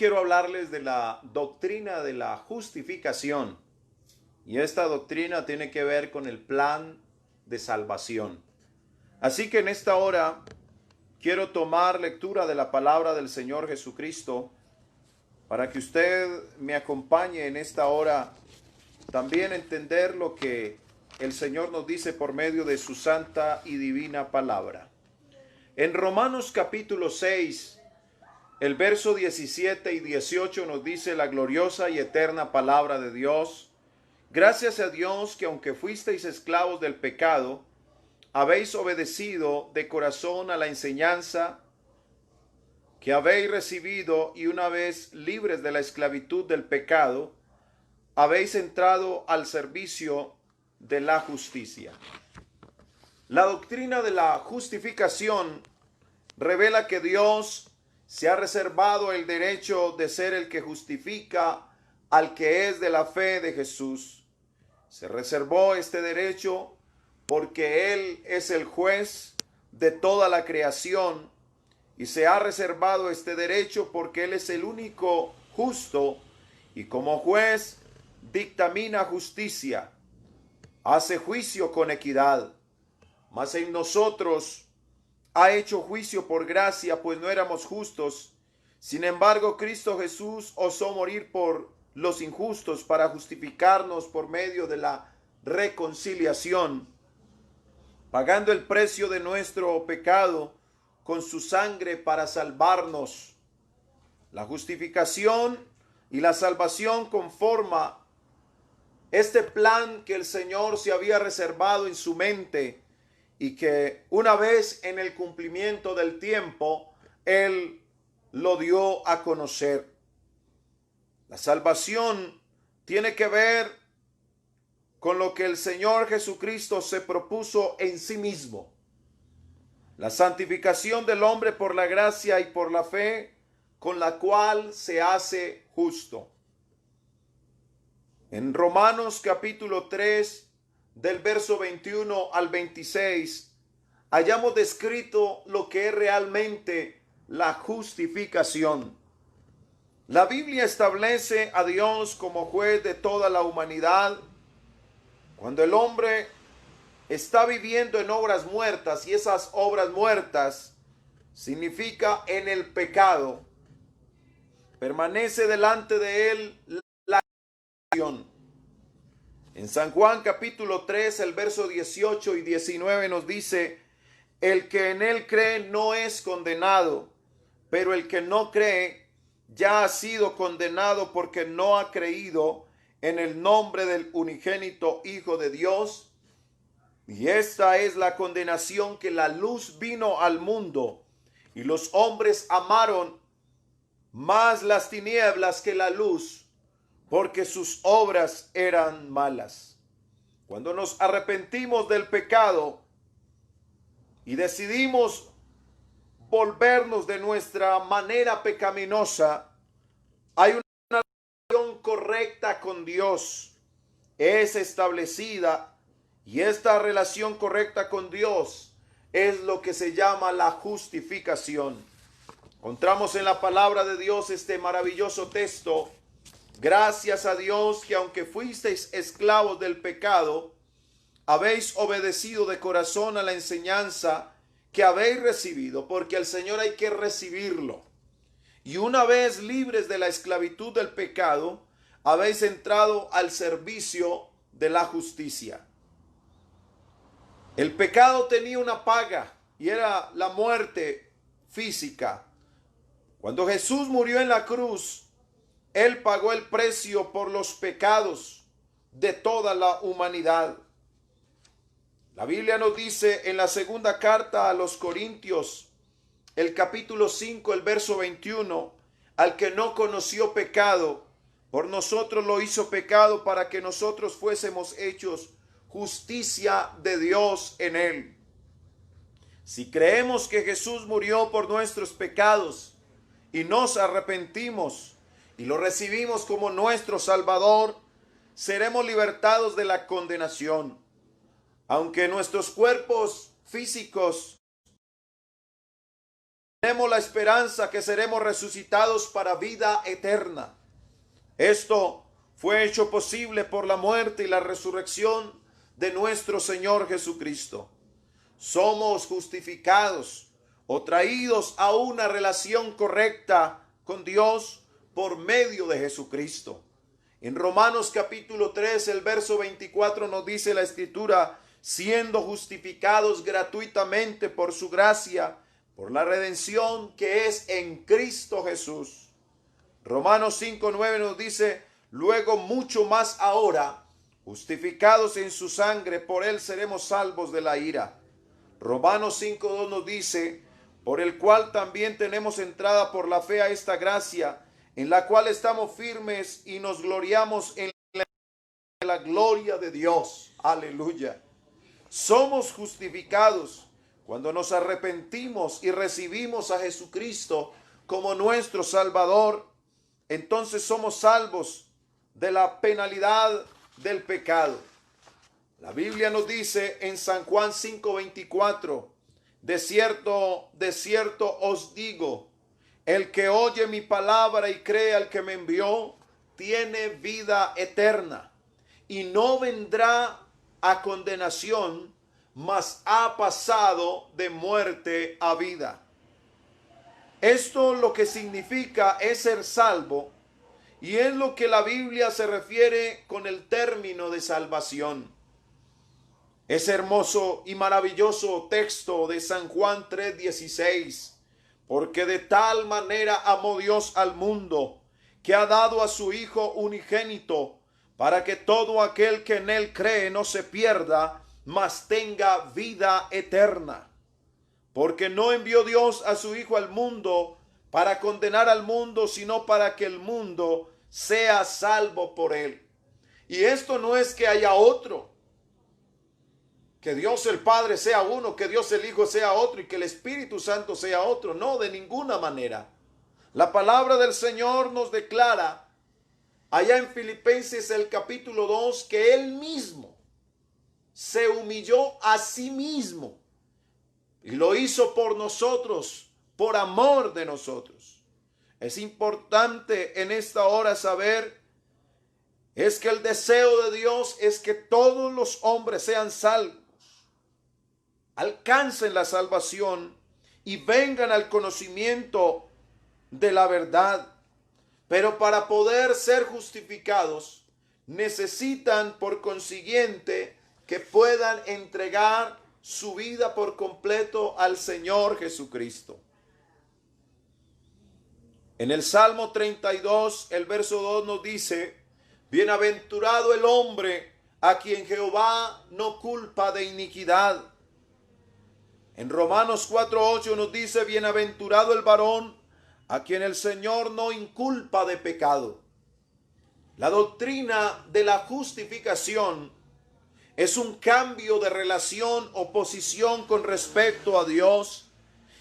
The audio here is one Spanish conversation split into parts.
quiero hablarles de la doctrina de la justificación. Y esta doctrina tiene que ver con el plan de salvación. Así que en esta hora quiero tomar lectura de la palabra del Señor Jesucristo para que usted me acompañe en esta hora. También entender lo que el Señor nos dice por medio de su santa y divina palabra. En Romanos capítulo 6, el verso 17 y 18 nos dice la gloriosa y eterna palabra de Dios. Gracias a Dios que aunque fuisteis esclavos del pecado, habéis obedecido de corazón a la enseñanza que habéis recibido, y una vez libres de la esclavitud del pecado, habéis entrado al servicio de la justicia. La doctrina de la justificación revela que Dios se ha reservado el derecho de ser el que justifica al que es de la fe de Jesús. Se reservó este derecho porque Él es el juez de toda la creación, y se ha reservado este derecho porque Él es el único justo, y como juez dictamina justicia, hace juicio con equidad. Mas en nosotros ha hecho juicio por gracia, pues no éramos justos. Sin embargo, Cristo Jesús osó morir por los injustos para justificarnos por medio de la reconciliación, pagando el precio de nuestro pecado con su sangre para salvarnos. La justificación y la salvación conforma este plan que el Señor se había reservado en su mente, y que una vez en el cumplimiento del tiempo, Él lo dio a conocer. La salvación tiene que ver con lo que el Señor Jesucristo se propuso en sí mismo. La santificación del hombre por la gracia y por la fe, con la cual se hace justo. En Romanos capítulo 3, del verso 21 al 26, hayamos descrito lo que es realmente la justificación. La Biblia establece a Dios como juez de toda la humanidad. Cuando el hombre está viviendo en obras muertas, y esas obras muertas significa en el pecado, permanece delante de él la acción. En San Juan capítulo 3, el verso 18 y 19 nos dice: el que en él cree no es condenado, pero el que no cree ya ha sido condenado porque no ha creído en el nombre del unigénito Hijo de Dios. Y esta es la condenación, que la luz vino al mundo, y los hombres amaron más las tinieblas que la luz, porque sus obras eran malas. Cuando nos arrepentimos del pecado y decidimos volvernos de nuestra manera pecaminosa, hay una relación correcta con Dios, es establecida, y esta relación correcta con Dios es lo que se llama la justificación. Encontramos en la palabra de Dios este maravilloso texto: gracias a Dios que aunque fuisteis esclavos del pecado, habéis obedecido de corazón a la enseñanza que habéis recibido, porque al Señor hay que recibirlo. Y una vez libres de la esclavitud del pecado, habéis entrado al servicio de la justicia. El pecado tenía una paga, y era la muerte física. Cuando Jesús murió en la cruz, Él pagó el precio por los pecados de toda la humanidad. La Biblia nos dice en la segunda carta a los Corintios, el capítulo 5, el verso 21, al que no conoció pecado, por nosotros lo hizo pecado para que nosotros fuésemos hechos justicia de Dios en él. Si creemos que Jesús murió por nuestros pecados y nos arrepentimos y lo recibimos como nuestro Salvador, seremos libertados de la condenación. Aunque nuestros cuerpos físicos tenemos la esperanza que seremos resucitados para vida eterna. Esto fue hecho posible por la muerte y la resurrección de nuestro Señor Jesucristo. Somos justificados o traídos a una relación correcta con Dios por medio de Jesucristo. En Romanos capítulo 3, el verso 24 nos dice la Escritura: siendo justificados gratuitamente por su gracia, por la redención que es en Cristo Jesús. Romanos 5:9 nos dice: luego mucho más ahora, justificados en su sangre, por él seremos salvos de la ira. Romanos 5:2 nos dice: por el cual también tenemos entrada por la fe a esta gracia, en la cual estamos firmes y nos gloriamos en la gloria de Dios. Aleluya. Somos justificados cuando nos arrepentimos y recibimos a Jesucristo como nuestro Salvador. Entonces somos salvos de la penalidad del pecado. La Biblia nos dice en San Juan 5:24: de cierto os digo, el que oye mi palabra y cree al que me envió, tiene vida eterna, y no vendrá a condenación, mas ha pasado de muerte a vida. Esto lo que significa es ser salvo, y es lo que la Biblia se refiere con el término de salvación. Ese hermoso y maravilloso texto de San Juan 3:16: porque de tal manera amó Dios al mundo, que ha dado a su Hijo unigénito, para que todo aquel que en él cree no se pierda, mas tenga vida eterna. Porque no envió Dios a su Hijo al mundo para condenar al mundo, sino para que el mundo sea salvo por él. Y esto no es que haya otro, que Dios el Padre sea uno, que Dios el Hijo sea otro y que el Espíritu Santo sea otro. No, de ninguna manera. La palabra del Señor nos declara allá en Filipenses el capítulo 2 que Él mismo se humilló a sí mismo y lo hizo por nosotros, por amor de nosotros. Es importante en esta hora saber es que el deseo de Dios es que todos los hombres sean salvos, alcancen la salvación y vengan al conocimiento de la verdad. Pero para poder ser justificados, necesitan por consiguiente que puedan entregar su vida por completo al Señor Jesucristo. En el Salmo 32, el verso 2 nos dice: bienaventurado el hombre a quien Jehová no culpa de iniquidad. En Romanos 4:8 nos dice: bienaventurado el varón a quien el Señor no inculpa de pecado. La doctrina de la justificación es un cambio de relación o posición con respecto a Dios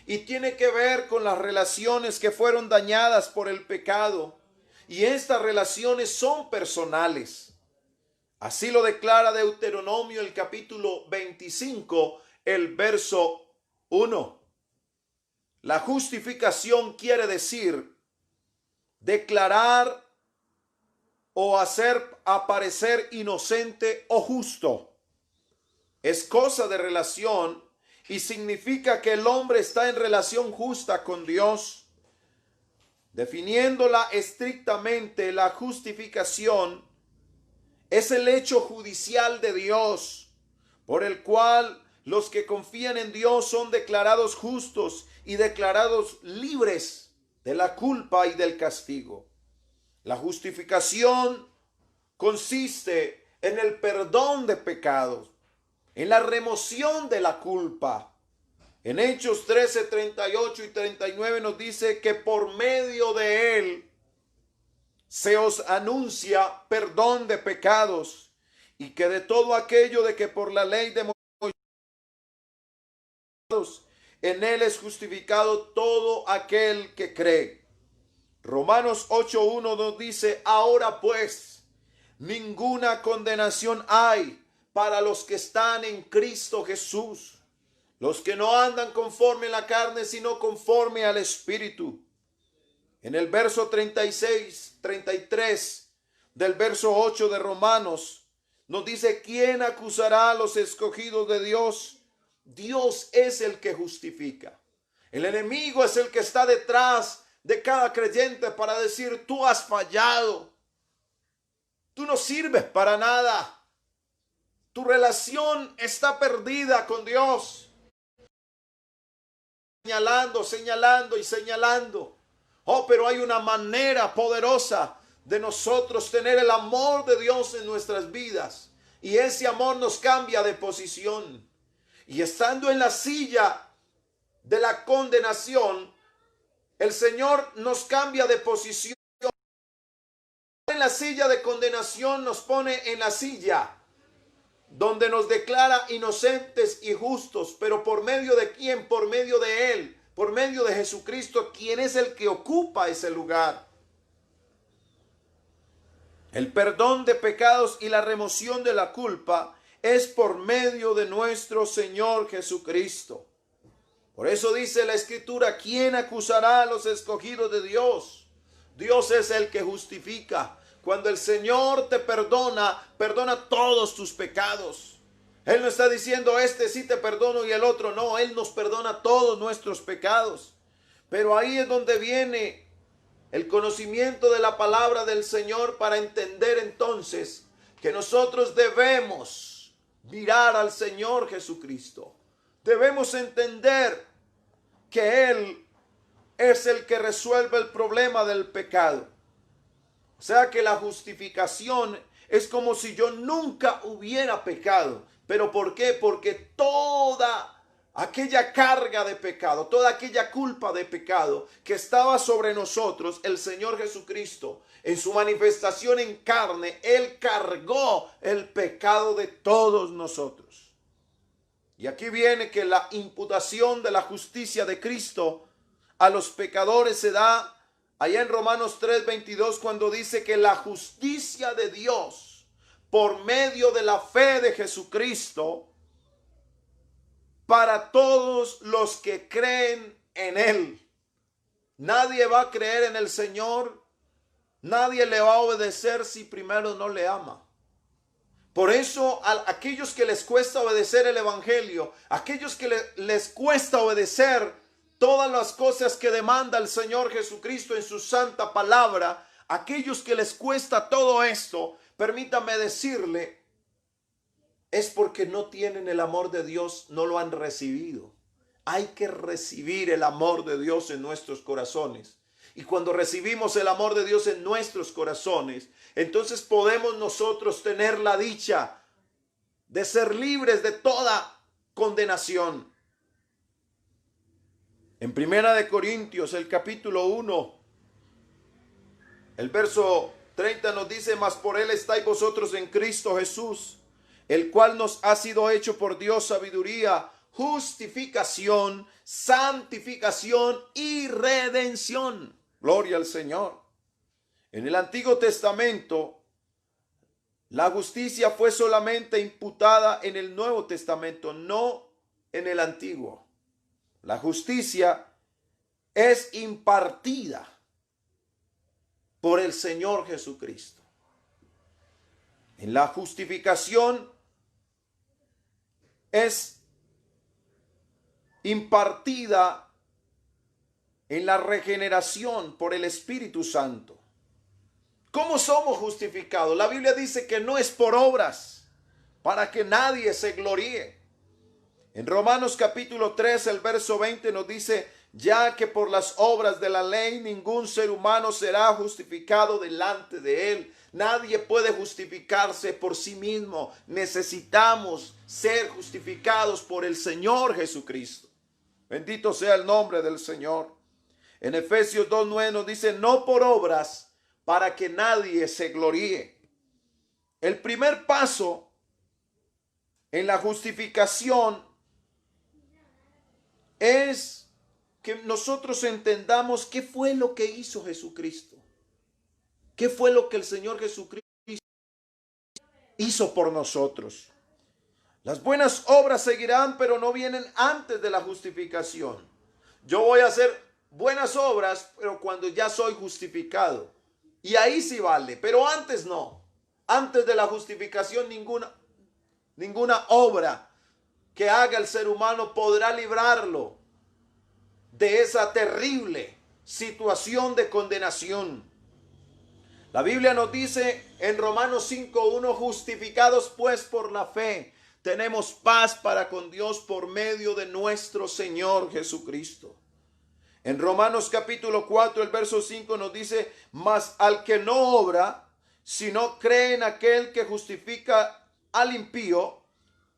y tiene que ver con las relaciones que fueron dañadas por el pecado, y estas relaciones son personales. Así lo declara Deuteronomio el capítulo 25, el verso 1. La justificación quiere decir declarar o hacer aparecer inocente o justo. Es cosa de relación y significa que el hombre está en relación justa con Dios. Definiéndola estrictamente, la justificación es el hecho judicial de Dios, por el cual los que confían en Dios son declarados justos y declarados libres de la culpa y del castigo. La justificación consiste en el perdón de pecados, en la remoción de la culpa. En Hechos 13, 38 y 39 nos dice que por medio de él se os anuncia perdón de pecados, y que de todo aquello de que por la ley de Moisés en él es justificado todo aquel que cree. Romanos 8:1 nos dice: ahora pues, ninguna condenación hay para los que están en Cristo Jesús, los que no andan conforme a la carne, sino conforme al Espíritu. En el verso 36, 33 del verso 8 de Romanos, nos dice: ¿quién acusará a los escogidos de Dios? Dios es el que justifica. El enemigo es el que está detrás de cada creyente para decir: tú has fallado, tú no sirves para nada, tu relación está perdida con Dios. Señalando, señalando y señalando. Oh, pero hay una manera poderosa de nosotros tener el amor de Dios en nuestras vidas. Y ese amor nos cambia de posición. Y estando en la silla de la condenación, el Señor nos cambia de posición. En la silla de condenación nos pone en la silla donde nos declara inocentes y justos. ¿Pero por medio de quién? Por medio de Él, por medio de Jesucristo, quien es el que ocupa ese lugar. El perdón de pecados y la remoción de la culpa es por medio de nuestro Señor Jesucristo. Por eso dice la Escritura: ¿quién acusará a los escogidos de Dios? Dios es el que justifica. Cuando el Señor te perdona, perdona todos tus pecados. Él no está diciendo: este sí te perdono y el otro no. Él nos perdona todos nuestros pecados. Pero ahí es donde viene el conocimiento de la palabra del Señor, para entender entonces que nosotros debemos mirar al Señor Jesucristo. Debemos entender que Él es el que resuelve el problema del pecado. O sea que la justificación es como si yo nunca hubiera pecado. ¿Pero por qué? Porque toda aquella carga de pecado, toda aquella culpa de pecado que estaba sobre nosotros, el Señor Jesucristo, en su manifestación en carne, Él cargó el pecado de todos nosotros. Y aquí viene que la imputación de la justicia de Cristo a los pecadores se da allá en Romanos 3:22, cuando dice que la justicia de Dios por medio de la fe de Jesucristo para todos los que creen en Él. Nadie va a creer en el Señor, nadie le va a obedecer si primero no le ama. Por eso a aquellos que les cuesta obedecer el Evangelio, aquellos que les cuesta obedecer todas las cosas que demanda el Señor Jesucristo en su santa palabra, aquellos que les cuesta todo esto, permítame decirle, es porque no tienen el amor de Dios, no lo han recibido. Hay que recibir el amor de Dios en nuestros corazones. Y cuando recibimos el amor de Dios en nuestros corazones, entonces podemos nosotros tener la dicha de ser libres de toda condenación. En 1 Corintios, el capítulo 1, el verso 30 nos dice: mas por Él estáis vosotros en Cristo Jesús, el cual nos ha sido hecho por Dios sabiduría, justificación, santificación y redención. Gloria al Señor. En el Antiguo Testamento, la justicia fue solamente imputada en el Nuevo Testamento, no en el Antiguo. La justicia es impartida por el Señor Jesucristo. En la justificación es impartida en la regeneración por el Espíritu Santo. ¿Cómo somos justificados? La Biblia dice que no es por obras, para que nadie se gloríe. En Romanos capítulo 3, el verso 20 nos dice: ya que por las obras de la ley ningún ser humano será justificado delante de él. Nadie puede justificarse por sí mismo. Necesitamos ser justificados por el Señor Jesucristo. Bendito sea el nombre del Señor. En Efesios 2:9 nos dice: no por obras, para que nadie se gloríe. El primer paso en la justificación es que nosotros entendamos qué fue lo que hizo Jesucristo. ¿Qué fue lo que el Señor Jesucristo hizo por nosotros? Las buenas obras seguirán, pero no vienen antes de la justificación. Yo voy a hacer buenas obras, pero cuando ya soy justificado. Y ahí sí vale, pero antes no. Antes de la justificación ninguna obra que haga el ser humano podrá librarlo de esa terrible situación de condenación. La Biblia nos dice en Romanos 5:1, justificados pues por la fe, tenemos paz para con Dios por medio de nuestro Señor Jesucristo. En Romanos capítulo 4, el verso 5 nos dice, mas al que no obra, sino cree en aquel que justifica al impío,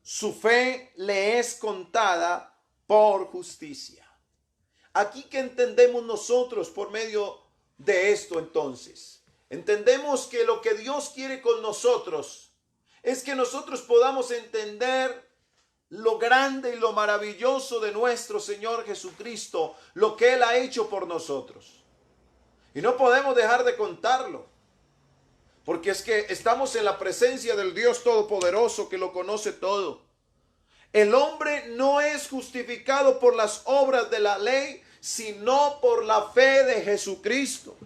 su fe le es contada por justicia. Aquí que entendemos nosotros por medio de esto entonces. Entendemos que lo que Dios quiere con nosotros es que nosotros podamos entender lo grande y lo maravilloso de nuestro Señor Jesucristo, lo que Él ha hecho por nosotros. Y no podemos dejar de contarlo, porque es que estamos en la presencia del Dios Todopoderoso que lo conoce todo. El hombre no es justificado por las obras de la ley, sino por la fe de Jesucristo.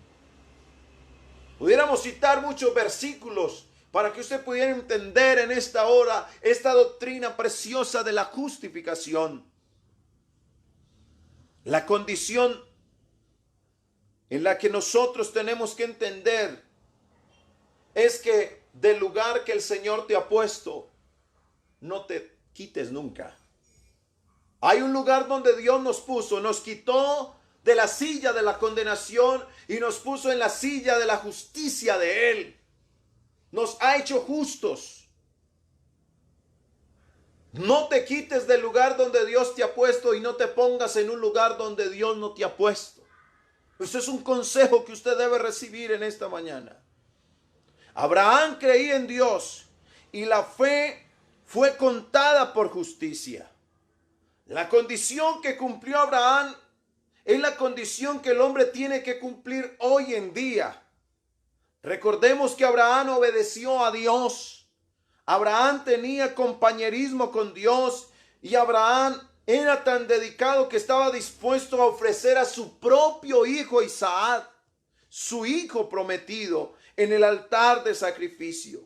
Pudiéramos citar muchos versículos para que usted pudiera entender en esta hora esta doctrina preciosa de la justificación. La condición en la que nosotros tenemos que entender es que del lugar que el Señor te ha puesto, no te quites nunca. Hay un lugar donde Dios nos puso, nos quitó de la silla de la condenación y nos puso en la silla de la justicia de Él. Nos ha hecho justos. No te quites del lugar donde Dios te ha puesto y no te pongas en un lugar donde Dios no te ha puesto. Eso es un consejo que usted debe recibir en esta mañana. Abraham creía en Dios y la fe fue contada por justicia. La condición que cumplió Abraham es la condición que el hombre tiene que cumplir hoy en día. Recordemos que Abraham obedeció a Dios. Abraham tenía compañerismo con Dios y Abraham era tan dedicado que estaba dispuesto a ofrecer a su propio hijo Isaac, su hijo prometido, en el altar de sacrificio.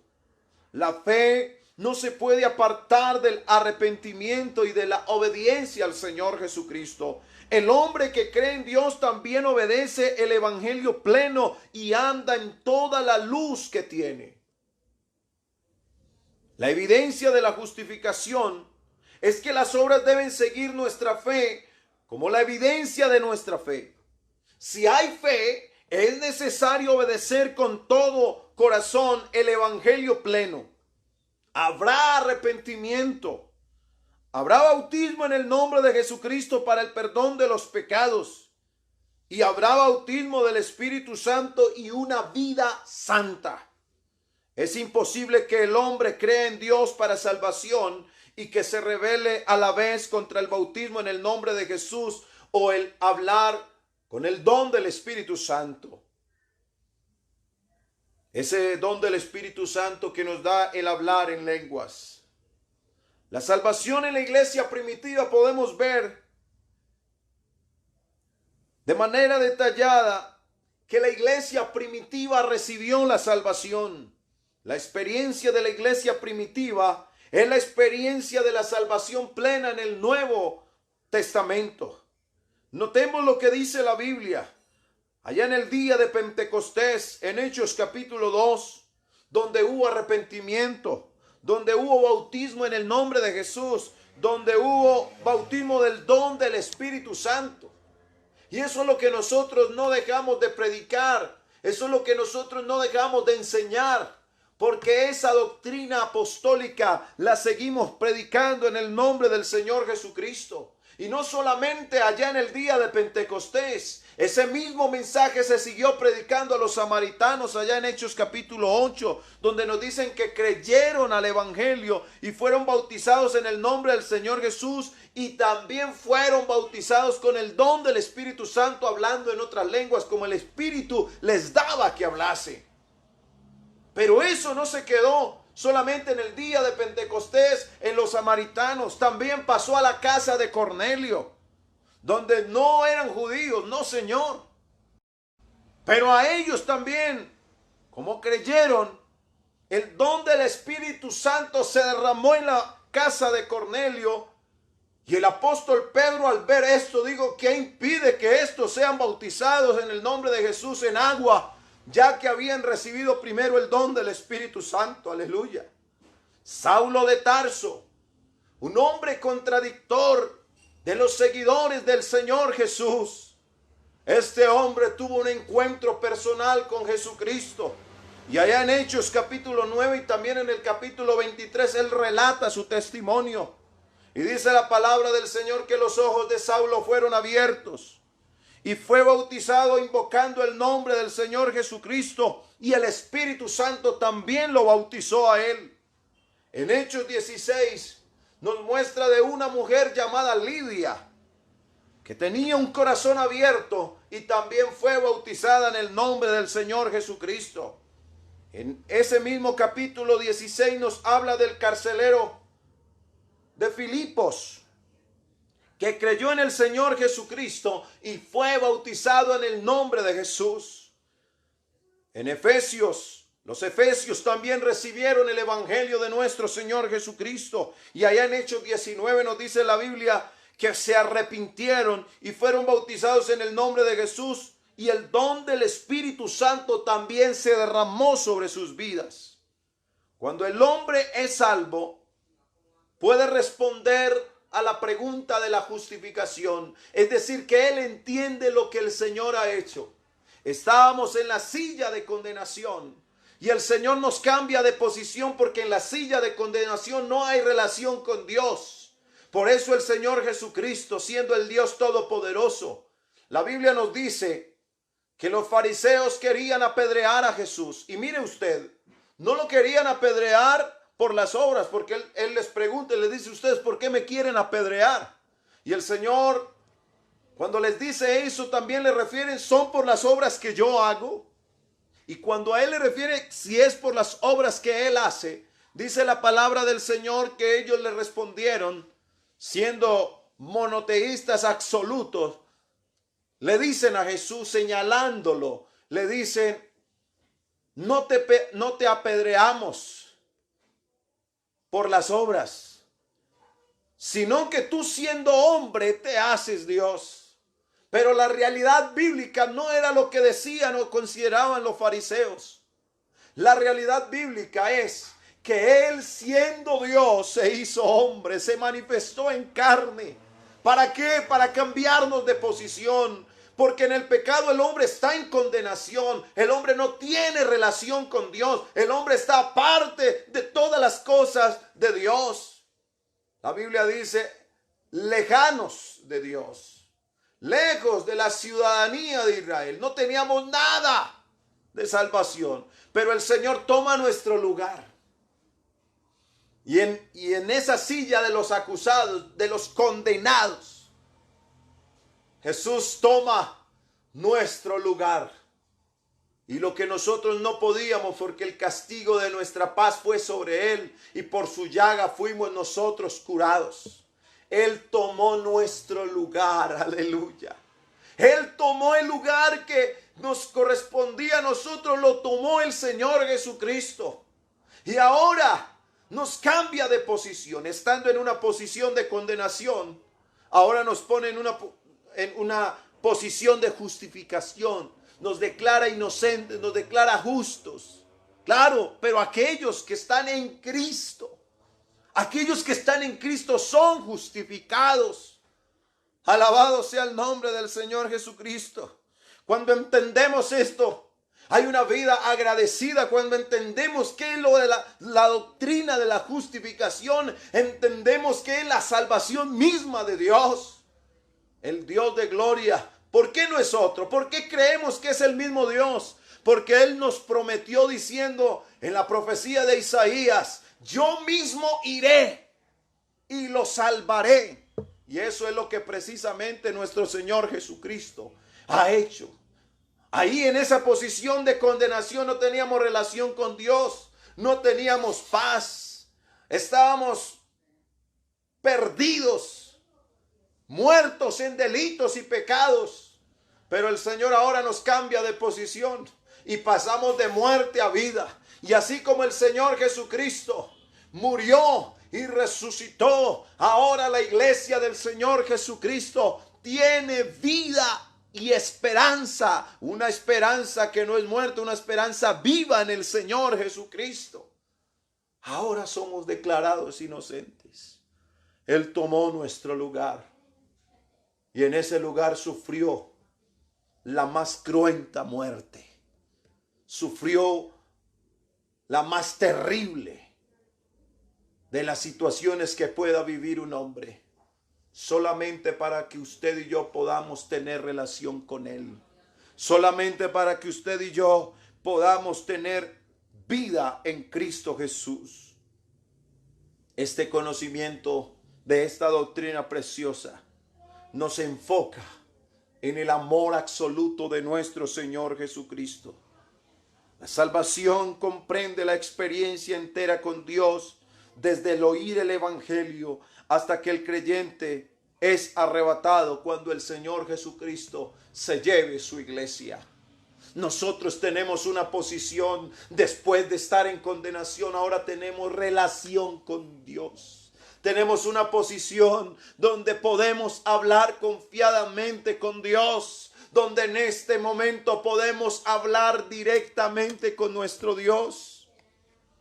La fe no se puede apartar del arrepentimiento y de la obediencia al Señor Jesucristo. El hombre que cree en Dios también obedece el evangelio pleno y anda en toda la luz que tiene. La evidencia de la justificación es que las obras deben seguir nuestra fe como la evidencia de nuestra fe. Si hay fe, es necesario obedecer con todo corazón el evangelio pleno. Habrá arrepentimiento. Habrá bautismo en el nombre de Jesucristo para el perdón de los pecados. Y habrá bautismo del Espíritu Santo y una vida santa. Es imposible que el hombre crea en Dios para salvación y que se rebele a la vez contra el bautismo en el nombre de Jesús o el hablar con el don del Espíritu Santo. Ese don del Espíritu Santo que nos da el hablar en lenguas. La salvación en la iglesia primitiva podemos ver de manera detallada que la iglesia primitiva recibió la salvación. La experiencia de la iglesia primitiva es la experiencia de la salvación plena en el Nuevo Testamento. Notemos lo que dice la Biblia. Allá en el día de Pentecostés, en Hechos capítulo 2, donde hubo arrepentimiento, donde hubo bautismo en el nombre de Jesús, donde hubo bautismo del don del Espíritu Santo. Y eso es lo que nosotros no dejamos de predicar, eso es lo que nosotros no dejamos de enseñar, porque esa doctrina apostólica la seguimos predicando en el nombre del Señor Jesucristo. Y no solamente allá en el día de Pentecostés, ese mismo mensaje se siguió predicando a los samaritanos allá en Hechos capítulo 8, donde nos dicen que creyeron al evangelio y fueron bautizados en el nombre del Señor Jesús y también fueron bautizados con el don del Espíritu Santo, hablando en otras lenguas como el Espíritu les daba que hablase. Pero eso no se quedó solamente en el día de Pentecostés en los samaritanos, también pasó a la casa de Cornelio, donde no eran judíos, no, Señor. Pero a ellos también, como creyeron, el don del Espíritu Santo se derramó en la casa de Cornelio. Y el apóstol Pedro, al ver esto, dijo: ¿qué impide que estos sean bautizados en el nombre de Jesús en agua, ya que habían recibido primero el don del Espíritu Santo? Aleluya. Saulo de Tarso, un hombre contradictor de los seguidores del Señor Jesús. Este hombre tuvo un encuentro personal con Jesucristo. Y allá en Hechos capítulo 9 y también en el capítulo 23, él relata su testimonio. Y dice la palabra del Señor que los ojos de Saulo fueron abiertos. Y fue bautizado invocando el nombre del Señor Jesucristo. Y el Espíritu Santo también lo bautizó a él. En Hechos 16 nos muestra de una mujer llamada Lidia, que tenía un corazón abierto y también fue bautizada en el nombre del Señor Jesucristo. En ese mismo capítulo 16 nos habla del carcelero de Filipos, que creyó en el Señor Jesucristo y fue bautizado en el nombre de Jesús. En Efesios, los efesios también recibieron el evangelio de nuestro Señor Jesucristo. Y allá en Hechos 19 nos dice la Biblia que se arrepintieron y fueron bautizados en el nombre de Jesús. Y el don del Espíritu Santo también se derramó sobre sus vidas. Cuando el hombre es salvo, puede responder a la pregunta de la justificación. Es decir, que él entiende lo que el Señor ha hecho. Estábamos en la silla de condenación y el Señor nos cambia de posición, porque en la silla de condenación no hay relación con Dios. Por eso el Señor Jesucristo, siendo el Dios todopoderoso, la Biblia nos dice que los fariseos querían apedrear a Jesús. Y mire usted, no lo querían apedrear por las obras, porque él les pregunta y les dice: ustedes, ¿por qué me quieren apedrear? Y el Señor, cuando les dice eso, también le refieren: son por las obras que yo hago. Y cuando a él le refiere si es por las obras que él hace, dice la palabra del Señor que ellos le respondieron, siendo monoteístas absolutos, le dicen a Jesús, señalándolo, le dicen: no te apedreamos por las obras, sino que tú, siendo hombre, te haces Dios. Pero la realidad bíblica no era lo que decían o consideraban los fariseos. La realidad bíblica es que él, siendo Dios, se hizo hombre, se manifestó en carne. ¿Para qué? Para cambiarnos de posición. Porque en el pecado el hombre está en condenación. El hombre no tiene relación con Dios. El hombre está aparte de todas las cosas de Dios. La Biblia dice: lejanos de Dios, lejos de la ciudadanía de Israel. No teníamos nada de salvación. Pero el Señor toma nuestro lugar. Y en esa silla de los acusados, de los condenados, Jesús toma nuestro lugar. Y lo que nosotros no podíamos, porque el castigo de nuestra paz fue sobre él, y por su llaga fuimos nosotros curados. Él tomó nuestro lugar, aleluya. Él tomó el lugar que nos correspondía a nosotros, lo tomó el Señor Jesucristo. Y ahora nos cambia de posición. Estando en una posición de condenación, ahora nos pone en una posición de justificación. Nos declara inocentes, nos declara justos. Claro, pero aquellos que están en Cristo, aquellos que están en Cristo son justificados. Alabado sea el nombre del Señor Jesucristo. Cuando entendemos esto, hay una vida agradecida. Cuando entendemos que es lo de la doctrina de la justificación, entendemos que es la salvación misma de Dios. El Dios de gloria. ¿Por qué no es otro? ¿Por qué creemos que es el mismo Dios? Porque Él nos prometió diciendo en la profecía de Isaías: yo mismo iré y lo salvaré. Y eso es lo que precisamente nuestro Señor Jesucristo ha hecho. Ahí en esa posición de condenación no teníamos relación con Dios. no teníamos paz, estábamos perdidos, muertos en delitos y pecados. Pero el Señor ahora nos cambia de posición y pasamos de muerte a vida. Y así como el Señor Jesucristo murió y resucitó, ahora la iglesia del Señor Jesucristo tiene vida y esperanza. Una esperanza que no es muerta, una esperanza viva en el Señor Jesucristo. Ahora somos declarados inocentes. Él tomó nuestro lugar y en ese lugar sufrió la más cruenta muerte. Sufrió la más terrible de las situaciones que pueda vivir un hombre, solamente para que usted y yo podamos tener relación con Él, solamente para que usted y yo podamos tener vida en Cristo Jesús. Este conocimiento de esta doctrina preciosa nos enfoca en el amor absoluto de nuestro Señor Jesucristo. La salvación comprende la experiencia entera con Dios, desde el oír el Evangelio hasta que el creyente es arrebatado cuando el Señor Jesucristo se lleve su iglesia. Nosotros tenemos una posición después de estar en condenación. Ahora tenemos relación con Dios. Tenemos una posición donde podemos hablar confiadamente con Dios, donde en este momento podemos hablar directamente con nuestro Dios.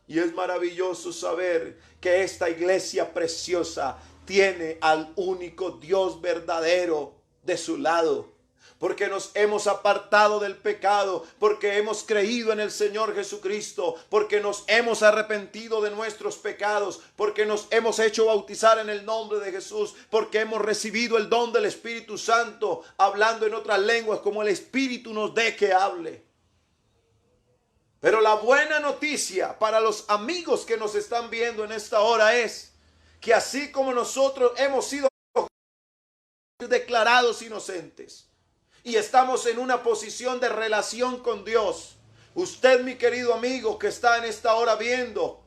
Y es maravilloso saber que esta iglesia preciosa tiene al único Dios verdadero de su lado, porque nos hemos apartado del pecado, porque hemos creído en el Señor Jesucristo, porque nos hemos arrepentido de nuestros pecados, porque nos hemos hecho bautizar en el nombre de Jesús, porque hemos recibido el don del Espíritu Santo, hablando en otras lenguas como el Espíritu nos dé que hable. Pero la buena noticia para los amigos que nos están viendo en esta hora es que así como nosotros hemos sido declarados inocentes y estamos en una posición de relación con Dios, usted, mi querido amigo que está en esta hora viendo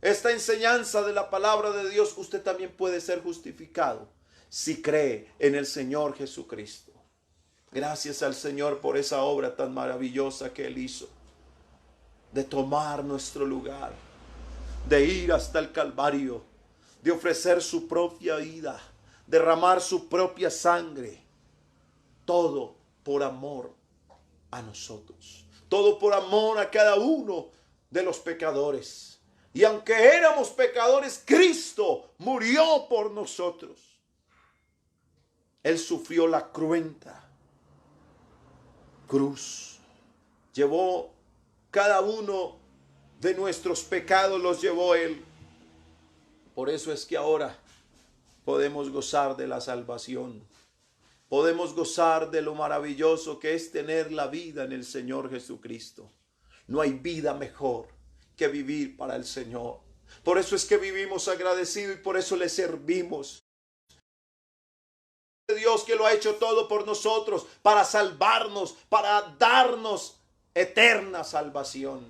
esta enseñanza de la palabra de Dios, usted también puede ser justificado si cree en el Señor Jesucristo. Gracias al Señor por esa obra tan maravillosa que Él hizo, de tomar nuestro lugar, de ir hasta el Calvario, de ofrecer su propia vida, derramar su propia sangre, todo por amor a nosotros, todo por amor a cada uno de los pecadores. Y aunque éramos pecadores, Cristo murió por nosotros. Él sufrió la cruenta cruz, llevó cada uno de nuestros pecados, los llevó Él. Por eso es que ahora podemos gozar de la salvación. Podemos gozar de lo maravilloso que es tener la vida en el Señor Jesucristo. No hay vida mejor que vivir para el Señor. Por eso es que vivimos agradecidos y por eso le servimos. Dios que lo ha hecho todo por nosotros, para salvarnos, para darnos eterna salvación.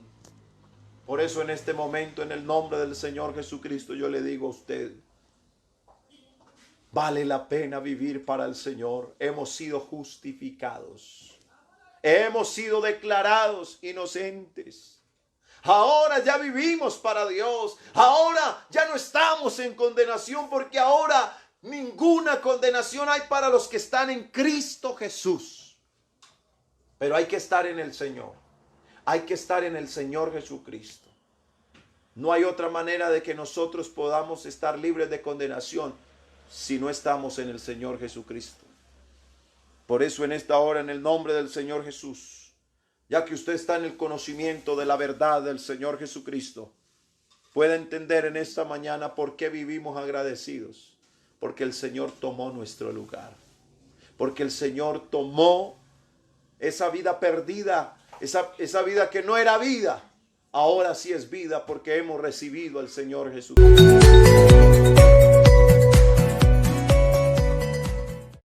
Por eso en este momento, en el nombre del Señor Jesucristo, yo le digo a usted, vale la pena vivir para el Señor. Hemos sido justificados. Hemos sido declarados inocentes. Ahora ya vivimos para Dios. Ahora ya no estamos en condenación, porque ahora ninguna condenación hay para los que están en Cristo Jesús. Pero hay que estar en el Señor. Hay que estar en el Señor Jesucristo. No hay otra manera de que nosotros podamos estar libres de condenación si no estamos en el Señor Jesucristo. Por eso en esta hora, en el nombre del Señor Jesús, ya que usted está en el conocimiento de la verdad del Señor Jesucristo, puede entender en esta mañana por qué vivimos agradecidos. Porque el Señor tomó nuestro lugar. Porque el Señor tomó esa vida perdida, esa vida que no era vida, ahora sí es vida porque hemos recibido al Señor Jesucristo.